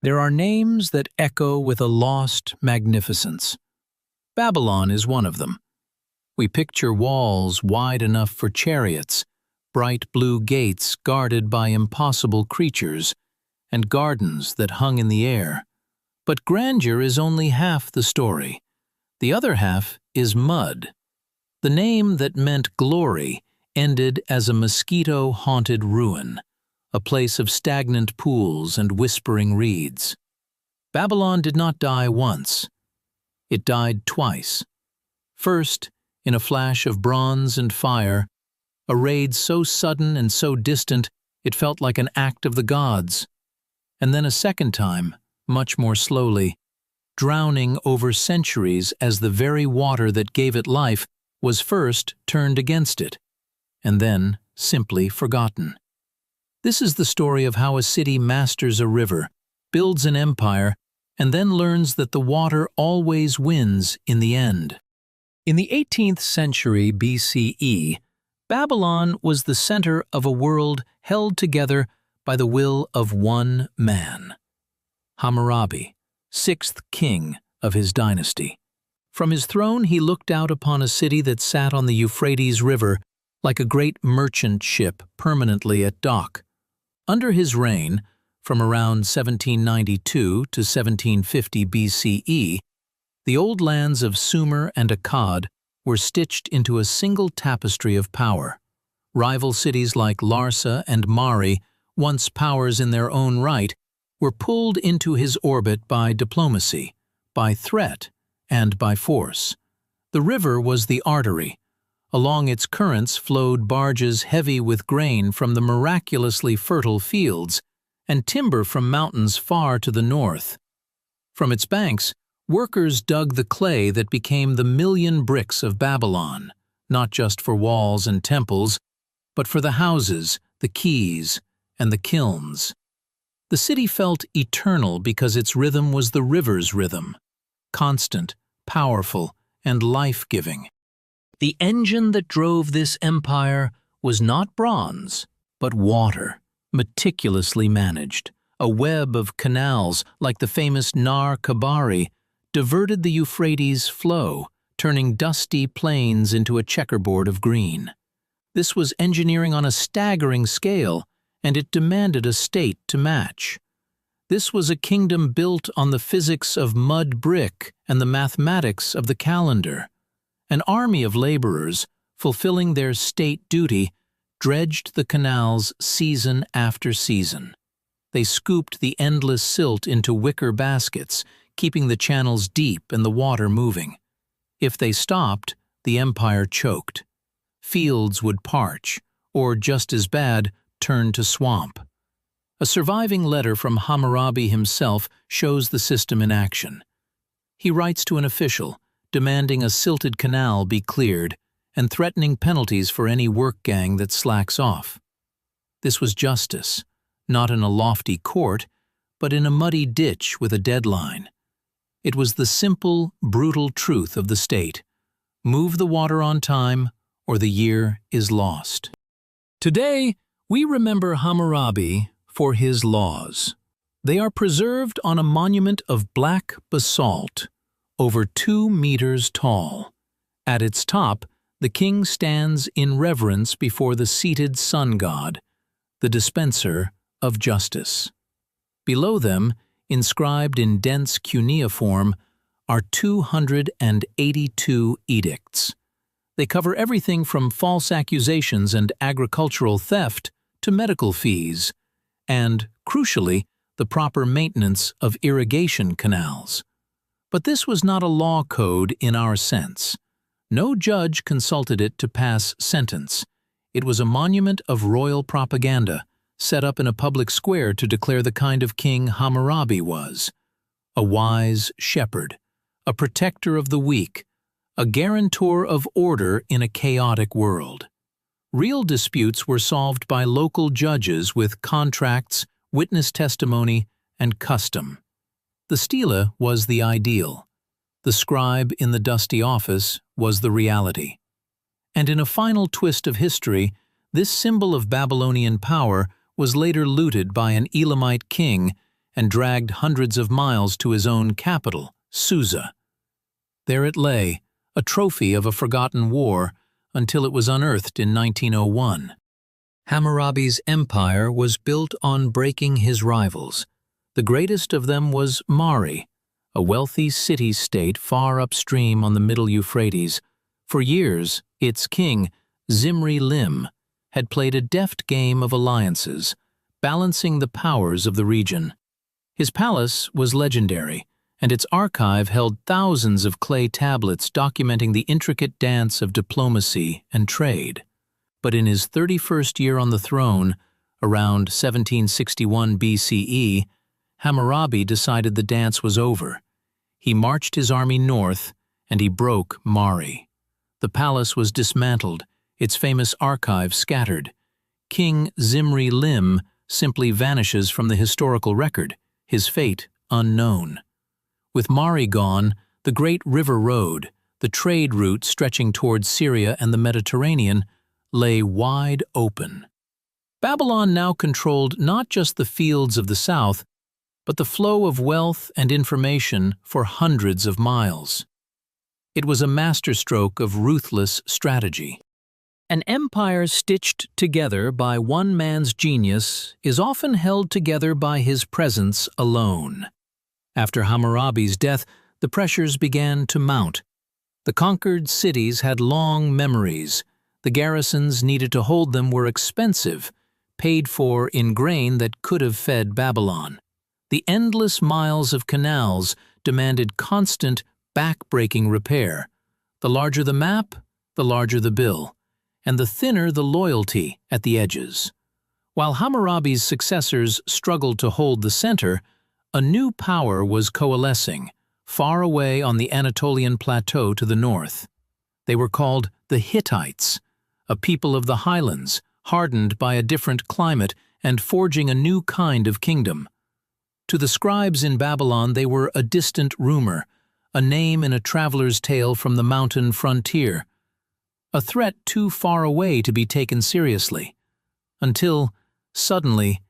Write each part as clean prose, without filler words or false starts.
There are names that echo with a lost magnificence. Babylon is one of them. We picture walls wide enough for chariots, bright blue gates guarded by impossible creatures, and gardens that hung in the air. But grandeur is only half the story. The other half is mud. The name that meant glory ended as a mosquito-haunted ruin, a place of stagnant pools and whispering reeds. Babylon did not die once. It died twice. First, in a flash of bronze and fire, a raid so sudden and so distant it felt like an act of the gods. And then a second time, much more slowly, drowning over centuries as the very water that gave it life was first turned against it, and then simply forgotten. This is the story of how a city masters a river, builds an empire, and then learns that the water always wins in the end. In the 18th century BCE, Babylon was the center of a world held together by the will of one man, Hammurabi, sixth king of his dynasty. From his throne he looked out upon a city that sat on the Euphrates River like a great merchant ship permanently at dock. Under his reign, from around 1792 to 1750 BCE, the old lands of Sumer and Akkad were stitched into a single tapestry of power. Rival cities like Larsa and Mari, once powers in their own right, were pulled into his orbit by diplomacy, by threat, and by force. The river was the artery. Along its currents flowed barges heavy with grain from the miraculously fertile fields and timber from mountains far to the north. From its banks, workers dug the clay that became the million bricks of Babylon, not just for walls and temples, but for the houses, the quays, and the kilns. The city felt eternal because its rhythm was the river's rhythm, constant, powerful, and life-giving. The engine that drove this empire was not bronze, but water, meticulously managed. A web of canals, like the famous Nar Kabari, diverted the Euphrates' flow, turning dusty plains into a checkerboard of green. This was engineering on a staggering scale, and it demanded a state to match. This was a kingdom built on the physics of mud brick and the mathematics of the calendar. An army of laborers, fulfilling their state duty, dredged the canals season after season. They scooped the endless silt into wicker baskets, keeping the channels deep and the water moving. If they stopped, the empire choked. Fields would parch, or just as bad, turn to swamp. A surviving letter from Hammurabi himself shows the system in action. He writes to an official, demanding a silted canal be cleared and threatening penalties for any work gang that slacks off. This was justice, not in a lofty court, but in a muddy ditch with a deadline. It was the simple, brutal truth of the state. Move the water on time, or the year is lost. Today, we remember Hammurabi for his laws. They are preserved on a monument of black basalt, over 2 meters tall. At its top, the king stands in reverence before the seated sun god, the dispenser of justice. Below them, inscribed in dense cuneiform, are 282 edicts. They cover everything from false accusations and agricultural theft to medical fees, and, crucially, the proper maintenance of irrigation canals. But this was not a law code in our sense. No judge consulted it to pass sentence. It was a monument of royal propaganda, set up in a public square to declare the kind of king Hammurabi was. A wise shepherd, a protector of the weak, a guarantor of order in a chaotic world. Real disputes were solved by local judges with contracts, witness testimony, and custom. The stele was the ideal. The scribe in the dusty office was the reality. And in a final twist of history, this symbol of Babylonian power was later looted by an Elamite king and dragged hundreds of miles to his own capital, Susa. There it lay, a trophy of a forgotten war, until it was unearthed in 1901. Hammurabi's empire was built on breaking his rivals. The greatest of them was Mari, a wealthy city-state far upstream on the Middle Euphrates. For years, its king, Zimri-Lim, had played a deft game of alliances, balancing the powers of the region. His palace was legendary, and its archive held thousands of clay tablets documenting the intricate dance of diplomacy and trade. But in his 31st year on the throne, around 1761 BCE, Hammurabi decided the dance was over. He marched his army north, and he broke Mari. The palace was dismantled, its famous archive scattered. King Zimri-Lim simply vanishes from the historical record, his fate unknown. With Mari gone, the great river road, the trade route stretching towards Syria and the Mediterranean, lay wide open. Babylon now controlled not just the fields of the south, but the flow of wealth and information for hundreds of miles. It was a masterstroke of ruthless strategy. An empire stitched together by one man's genius is often held together by his presence alone. After Hammurabi's death, the pressures began to mount. The conquered cities had long memories. The garrisons needed to hold them were expensive, paid for in grain that could have fed Babylon. The endless miles of canals demanded constant, back-breaking repair. The larger the map, the larger the bill, and the thinner the loyalty at the edges. While Hammurabi's successors struggled to hold the center, a new power was coalescing, far away on the Anatolian plateau to the north. They were called the Hittites, a people of the highlands, hardened by a different climate and forging a new kind of kingdom. To the scribes in Babylon they were a distant rumor, a name in a traveler's tale from the mountain frontier, a threat too far away to be taken seriously, until, suddenly,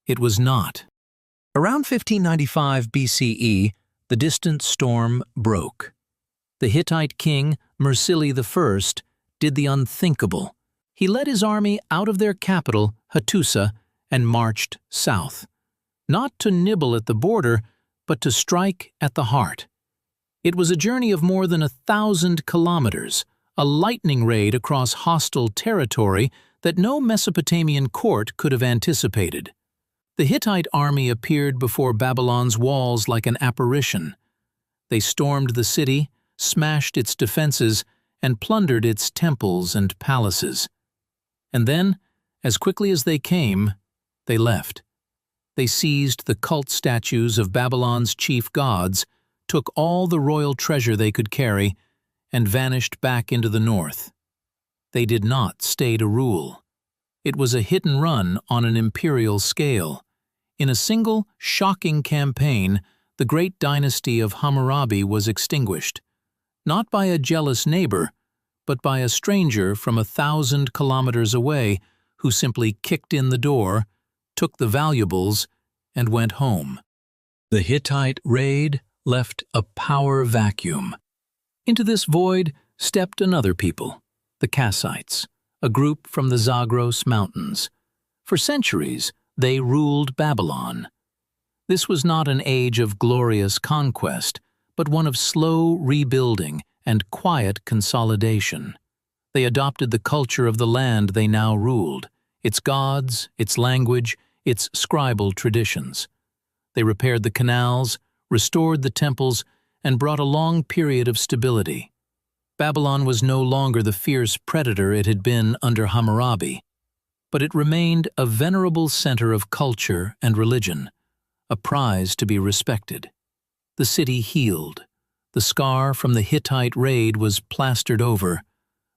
it was not. Around 1595 BCE, the distant storm broke. The Hittite king, Mursili I, did the unthinkable. He led his army out of their capital, Hattusa, and marched south. Not to nibble at the border, but to strike at the heart. It was a journey of more than 1,000 kilometers, a lightning raid across hostile territory that no Mesopotamian court could have anticipated. The Hittite army appeared before Babylon's walls like an apparition. They stormed the city, smashed its defenses, and plundered its temples and palaces. And then, as quickly as they came, they left. They seized the cult statues of Babylon's chief gods, took all the royal treasure they could carry, and vanished back into the north. They did not stay to rule. It was a hit and run on an imperial scale. In a single, shocking campaign, the great dynasty of Hammurabi was extinguished, not by a jealous neighbor, but by a stranger from 1,000 kilometers away who simply kicked in the door, took the valuables, and went home. The Hittite raid left a power vacuum. Into this void stepped another people, the Kassites, a group from the Zagros Mountains. For centuries, they ruled Babylon. This was not an age of glorious conquest, but one of slow rebuilding and quiet consolidation. They adopted the culture of the land they now ruled, its gods, its language, its scribal traditions. They repaired the canals, restored the temples, and brought a long period of stability. Babylon was no longer the fierce predator it had been under Hammurabi, but it remained a venerable center of culture and religion, a prize to be respected. The city healed. The scar from the Hittite raid was plastered over.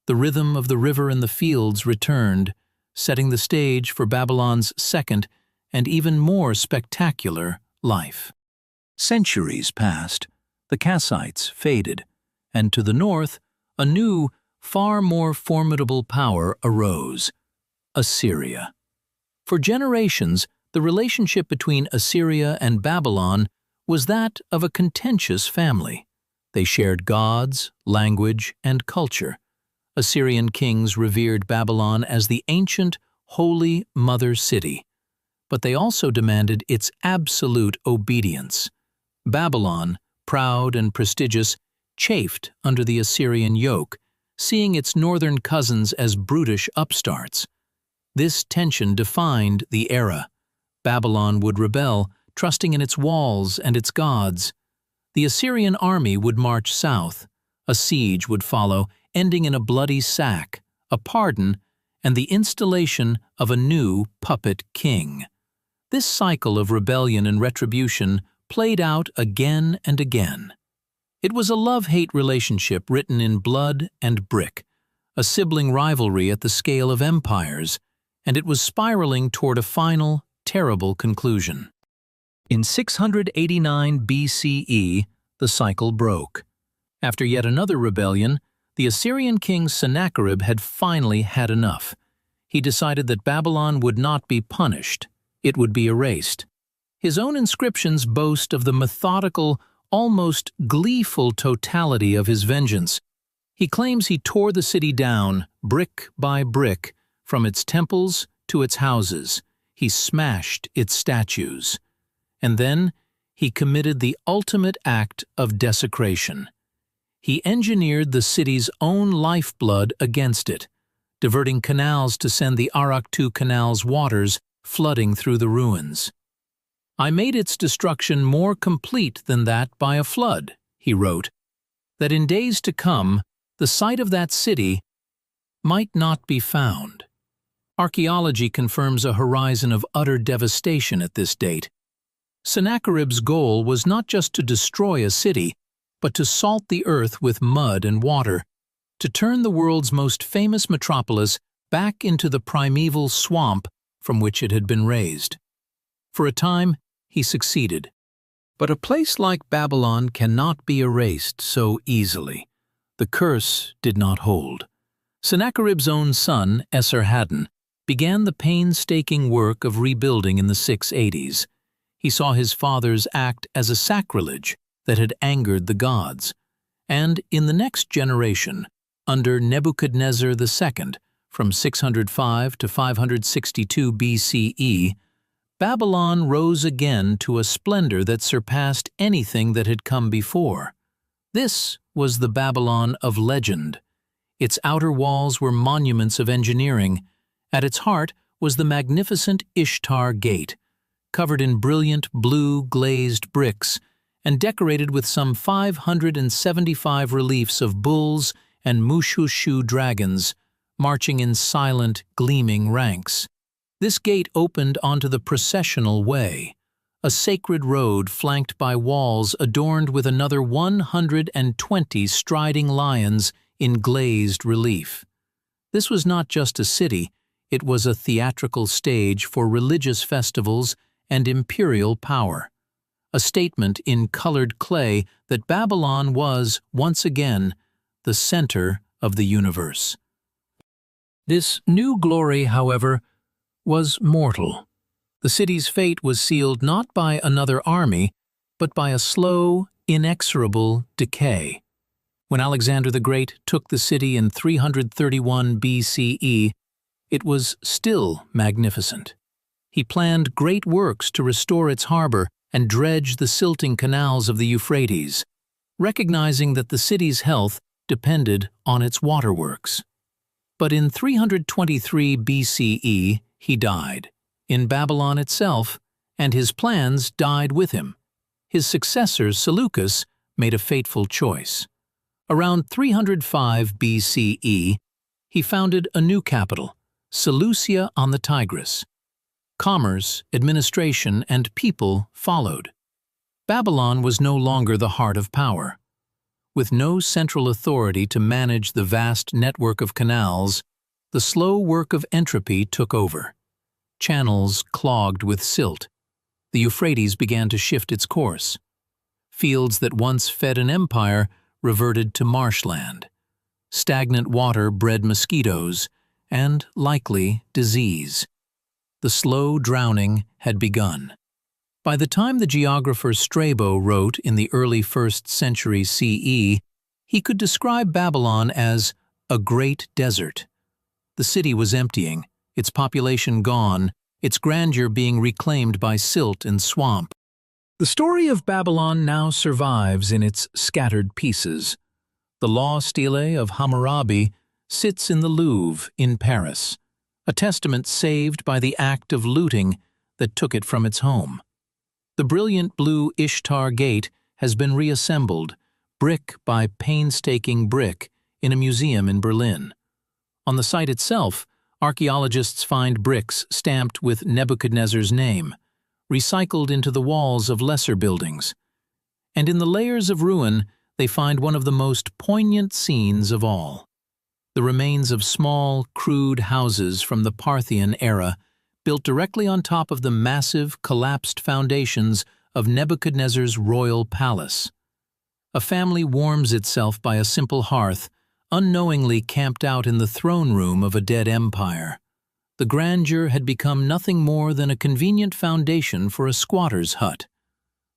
The rhythm of the river and the fields returned, setting the stage for Babylon's second and even more spectacular life. Centuries passed, the Kassites faded, and to the north, a new, far more formidable power arose, Assyria. For generations, The relationship between Assyria and Babylon was that of a contentious family. They shared gods, language, and culture. Assyrian kings revered Babylon as the ancient, holy mother city, but they also demanded its absolute obedience. Babylon, proud and prestigious, chafed under the Assyrian yoke, seeing its northern cousins as brutish upstarts. This tension defined the era. Babylon would rebel, trusting in its walls and its gods. The Assyrian army would march south. A siege would follow, ending in a bloody sack, a pardon, and the installation of a new puppet king. This cycle of rebellion and retribution played out again and again. It was a love-hate relationship written in blood and brick, a sibling rivalry at the scale of empires, and it was spiraling toward a final, terrible conclusion. In 689 BCE, the cycle broke. After yet another rebellion, the Assyrian king Sennacherib had finally had enough. He decided that Babylon would not be punished, it would be erased. His own inscriptions boast of the methodical, almost gleeful totality of his vengeance. He claims he tore the city down, brick by brick, from its temples to its houses. He smashed its statues. And then he committed the ultimate act of desecration. He engineered the city's own lifeblood against it, diverting canals to send the Arak-II Canal's waters flooding through the ruins. "I made its destruction more complete than that by a flood," he wrote, "that in days to come the site of that city might not be found." Archaeology confirms a horizon of utter devastation at this date. Sennacherib's goal was not just to destroy a city, but to salt the earth with mud and water, to turn the world's most famous metropolis back into the primeval swamp from which it had been raised. For a time, he succeeded. But a place like Babylon cannot be erased so easily. The curse did not hold. Sennacherib's own son, Esarhaddon, began the painstaking work of rebuilding in the 680s. He saw his father's act as a sacrilege that had angered the gods. And in the next generation, under Nebuchadnezzar II, from 605 to 562 BCE, Babylon rose again to a splendor that surpassed anything that had come before. This was the Babylon of legend. Its outer walls were monuments of engineering. At its heart was the magnificent Ishtar Gate, covered in brilliant blue glazed bricks and decorated with some 575 reliefs of bulls and Mushushu dragons marching in silent, gleaming ranks. This gate opened onto the processional way, a sacred road flanked by walls adorned with another 120 striding lions in glazed relief. This was not just a city, it was a theatrical stage for religious festivals and imperial power, a statement in colored clay that Babylon was, once again, the center of the universe. This new glory, however, was mortal. The city's fate was sealed not by another army, but by a slow, inexorable decay. When Alexander the Great took the city in 331 BCE, it was still magnificent. He planned great works to restore its harbor and dredge the silting canals of the Euphrates, recognizing that the city's health depended on its waterworks. But in 323 BCE, he died, in Babylon itself, and his plans died with him. His successor, Seleucus, made a fateful choice. Around 305 BCE, he founded a new capital, Seleucia on the Tigris. Commerce, administration, and people followed. Babylon was no longer the heart of power. With no central authority to manage the vast network of canals, the slow work of entropy took over. Channels clogged with silt. The Euphrates began to shift its course. Fields that once fed an empire reverted to marshland. Stagnant water bred mosquitoes and, likely, disease. The slow drowning had begun. By the time the geographer Strabo wrote in the early 1st century CE, he could describe Babylon as a great desert. The city was emptying, its population gone, its grandeur being reclaimed by silt and swamp. The story of Babylon now survives in its scattered pieces. The law stele of Hammurabi sits in the Louvre in Paris, a testament saved by the act of looting that took it from its home. The brilliant blue Ishtar Gate has been reassembled, brick by painstaking brick, in a museum in Berlin. On the site itself, archaeologists find bricks stamped with Nebuchadnezzar's name, recycled into the walls of lesser buildings. And in the layers of ruin, they find one of the most poignant scenes of all: the remains of small, crude houses from the Parthian era, built directly on top of the massive, collapsed foundations of Nebuchadnezzar's royal palace. A family warms itself by a simple hearth, unknowingly camped out in the throne room of a dead empire. The grandeur had become nothing more than a convenient foundation for a squatter's hut.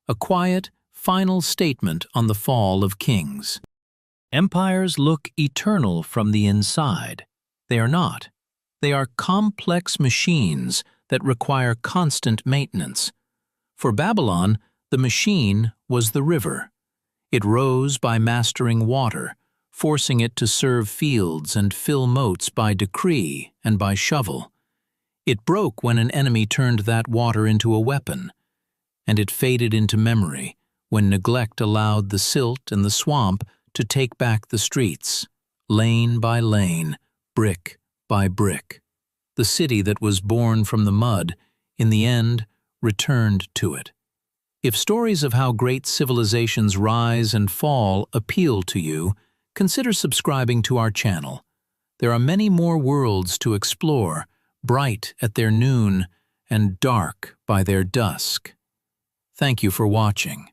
A quiet, final statement on the fall of kings. Empires look eternal from the inside. They are not. They are complex machines that require constant maintenance. For Babylon, the machine was the river. It rose by mastering water, forcing it to serve fields and fill moats by decree and by shovel. It broke when an enemy turned that water into a weapon, and it faded into memory when neglect allowed the silt and the swamp to take back the streets, lane by lane, brick by brick. The city that was born from the mud, in the end, returned to it. If stories of how great civilizations rise and fall appeal to you, consider subscribing to our channel. There are many more worlds to explore, bright at their noon and dark by their dusk. Thank you for watching.